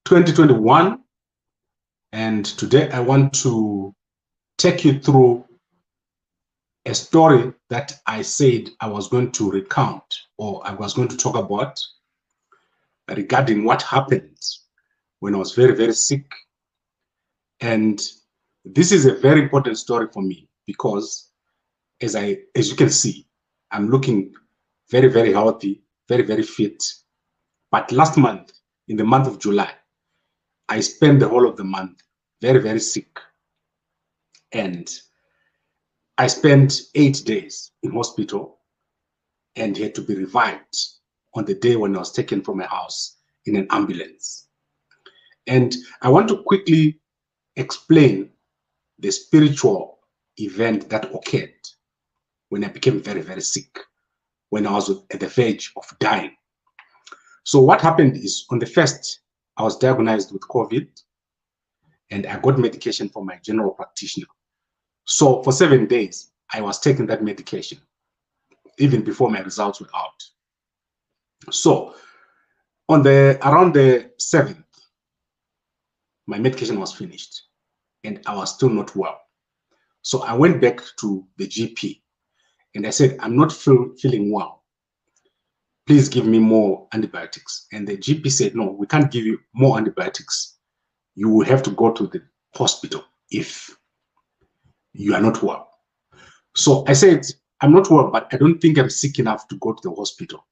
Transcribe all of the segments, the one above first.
2021, and today I want to take you through a story that I said I was going to recount, or I was going to talk about, regarding what happened when I was very, very sick. And this is a very important story for me because as you can see, I'm looking very, very healthy, very, very fit. But last month, in the month of July, I spent the whole of the month very, very sick. And I spent 8 days in hospital and had to be revived on the day when I was taken from my house in an ambulance. And I want to quickly explain the spiritual event that occurred when I became very, very sick, when I was at the verge of dying. So what happened is, on the first, I was diagnosed with COVID and I got medication from my general practitioner. So for 7 days, I was taking that medication, even before my results were out. So around the 7th, my medication was finished and I was still not well. So I went back to the GP and I said, I'm not feeling well. Please give me more antibiotics. And the GP said, no, we can't give you more antibiotics. You will have to go to the hospital if you are not well. So I said, I'm not well, but I don't think I'm sick enough to go to the hospital.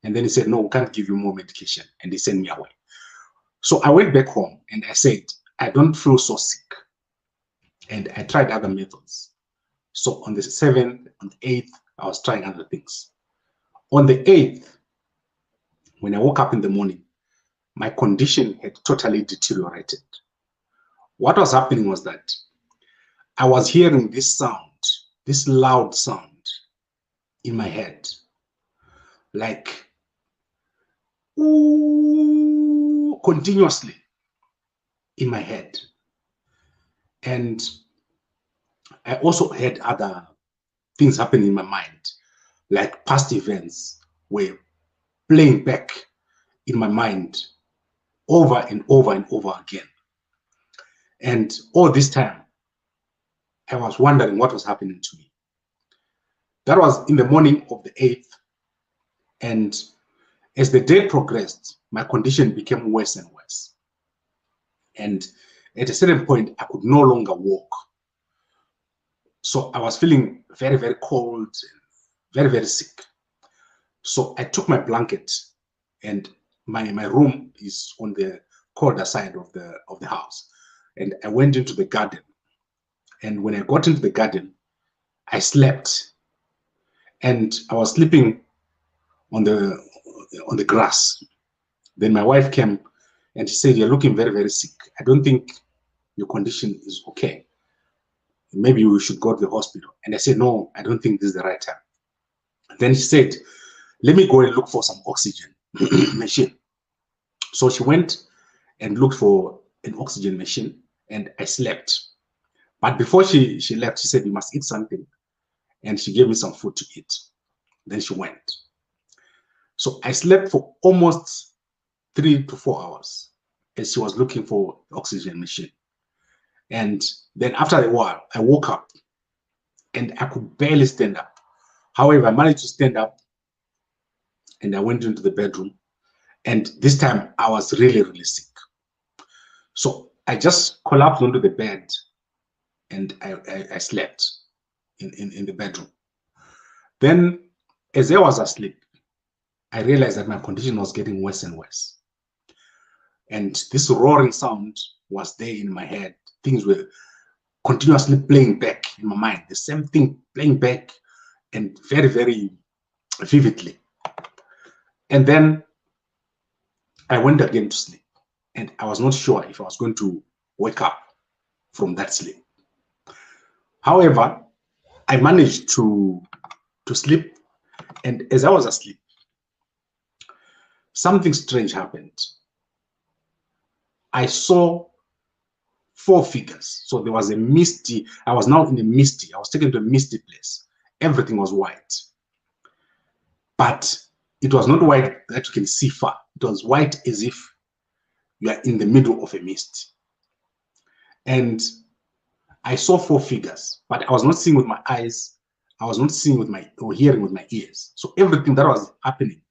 And then he said, no, we can't give you more medication. And they sent me away. So I went back home and I said, I don't feel so sick. And I tried other methods. So on the 7th, on the 8th, I was trying other things. On the 8th, when I woke up in the morning, my condition had totally deteriorated. What was happening was that I was hearing this sound, this loud sound in my head, like ooh, continuously in my head. And I also had other things happening in my mind, like past events were playing back in my mind over and over and over again. And all this time, I was wondering what was happening to me. That was in the morning of the 8th. And as the day progressed, my condition became worse and worse. And at a certain point, I could no longer walk. So I was feeling very, very cold, and very, very sick. So I took my blanket, and my room is on the colder side of the house. And I went into the garden. And when I got into the garden, I slept. And I was sleeping on the grass. Then my wife came and she said, you're looking very, very sick. I don't think your condition is okay. Maybe we should go to the hospital. And I said, no, I don't think this is the right time. Then she said, let me go and look for some oxygen machine. So she went and looked for an oxygen machine and I slept. But before she left, she said, you must eat something. And she gave me some food to eat. Then she went. So I slept for almost 3 to 4 hours as she was looking for the oxygen machine. And then after a while, I woke up and I could barely stand up. However, I managed to stand up and I went into the bedroom. And this time I was really, really sick. So I just collapsed onto the bed and I slept in the bedroom. Then as I was asleep, I realized that my condition was getting worse and worse. And this roaring sound was there in my head. Things were continuously playing back in my mind. The same thing playing back and very, very vividly. And then I went again to sleep. And I was not sure if I was going to wake up from that sleep. However, I managed to sleep. And as I was asleep, something strange happened. I saw 4 figures. So there was a misty, I was now in a misty, I was taken to a misty place. Everything was white. But it was not white that you can see far. It was white as if you are in the middle of a mist. And I saw 4 figures, but I was not seeing with my eyes. I was not seeing with my, or hearing with my ears. So everything that was happening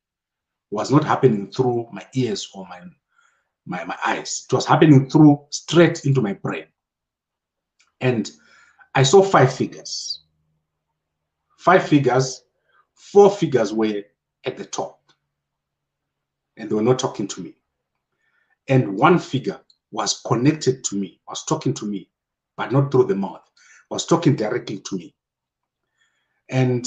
was not happening through my ears or my eyes. It was happening through straight into my brain. And I saw 5 figures. 5 figures, 4 figures were at the top. And they were not talking to me. And 1 figure was connected to me, was talking to me, but not through the mouth, was talking directly to me. And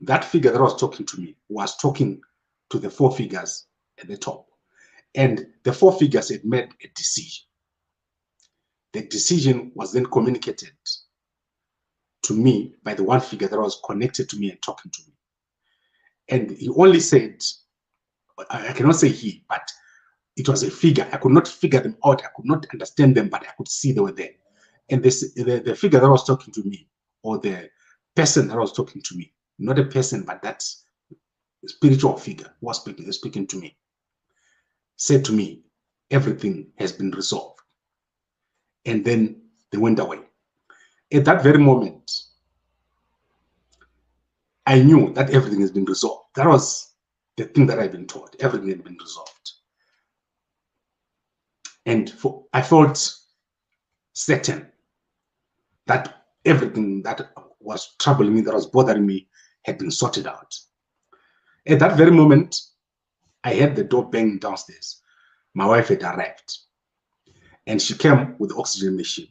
that figure that was talking to me was talking to the 4 figures at the top. And the 4 figures had made a decision. The decision was then communicated to me by the 1 figure that was connected to me and talking to me. And he only said, I cannot say he, but it was a figure. I could not figure them out. I could not understand them, but I could see they were there. And the figure that was talking to me, or the person that was talking to me, not a person, but that spiritual figure who was speaking to me, said to me, everything has been resolved. And then they went away. At that very moment, I knew that everything has been resolved. That was the thing that I've been taught. Everything had been resolved. And I felt certain that everything that was troubling me, that was bothering me, had been sorted out. At that very moment, I heard the door banging downstairs. My wife had arrived. And she came with the oxygen machine.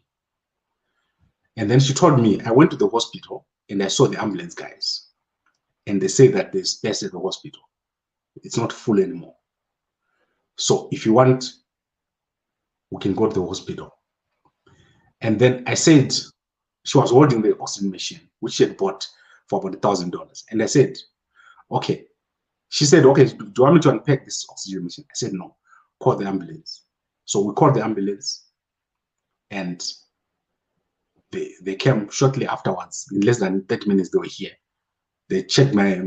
And then she told me, I went to the hospital and I saw the ambulance guys. And they say that there's space at the hospital. It's not full anymore. So if you want, we can go to the hospital. And then I said, she was holding the oxygen machine, which she had bought for about $1,000. And I said, okay. She said, okay, do you want me to unpack this oxygen machine? I said, no, call the ambulance. So we called the ambulance, and they came shortly afterwards. In less than 30 minutes, they were here. They checked my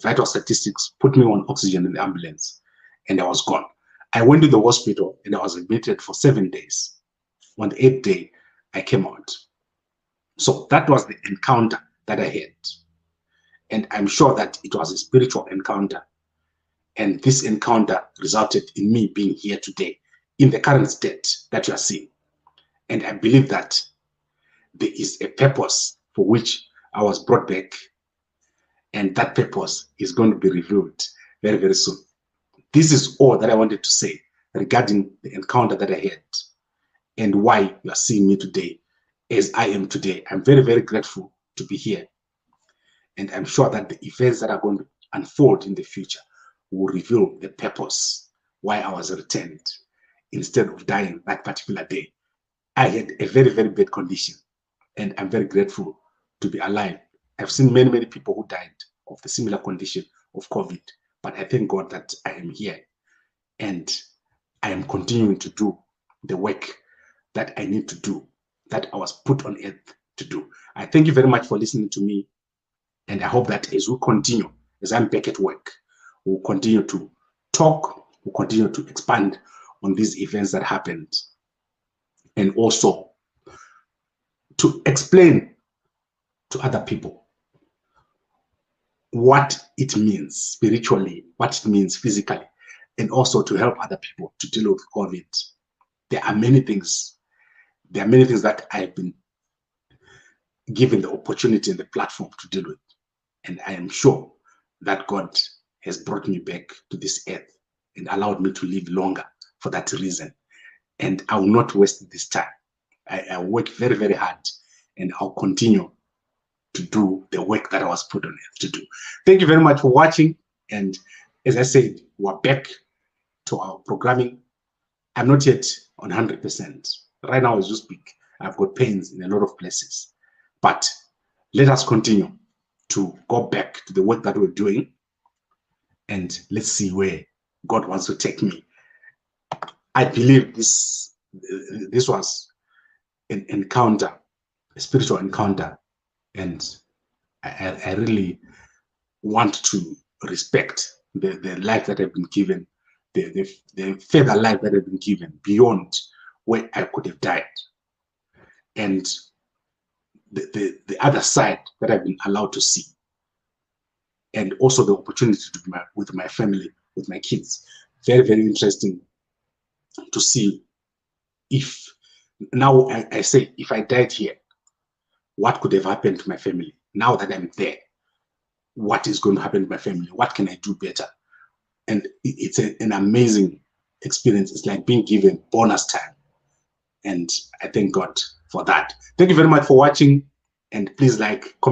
vital statistics, put me on oxygen in the ambulance, and I was gone. I went to the hospital, and I was admitted for 7 days. On the 8th day, I came out. So that was the encounter that I had. And I'm sure that it was a spiritual encounter. And this encounter resulted in me being here today in the current state that you are seeing. And I believe that there is a purpose for which I was brought back. And that purpose is going to be revealed very, very soon. This is all that I wanted to say regarding the encounter that I had and why you are seeing me today as I am today. I'm very, very grateful to be here. And I'm sure that the events that are going to unfold in the future will reveal the purpose why I was returned instead of dying that particular day. I had a very, very bad condition, and I'm very grateful to be alive. I've seen many, many people who died of the similar condition of COVID, but I thank God that I am here, and I am continuing to do the work that I need to do, that I was put on earth to do. I thank you very much for listening to me, and I hope that as we continue, as I'm back at work, we'll continue to talk, we'll continue to expand on these events that happened, and also to explain to other people what it means spiritually, what it means physically, and also to help other people to deal with COVID. There are many things. There are many things that I've been given the opportunity and the platform to deal with. And I am sure that God has brought me back to this earth and allowed me to live longer for that reason. And I will not waste this time. I work very, very hard, and I'll continue to do the work that I was put on earth to do. Thank you very much for watching. And as I said, we're back to our programming. I'm not yet on 100%. Right now, as you speak, I've got pains in a lot of places. But let us continue to go back to the work that we're doing, and let's see where God wants to take me. I believe this was an encounter, a spiritual encounter, and I really want to respect the life that I've been given the further life that I've been given beyond where I could have died, and the other side that I've been allowed to see, and also the opportunity to be with my family, with my kids. Very, very interesting to see. If now I say, if I died here, what could have happened to my family? Now that I'm there, what is going to happen to my family? What can I do better? And it's an amazing experience. It's like being given bonus time. And I thank God for that. Thank you very much for watching. And please like, comment.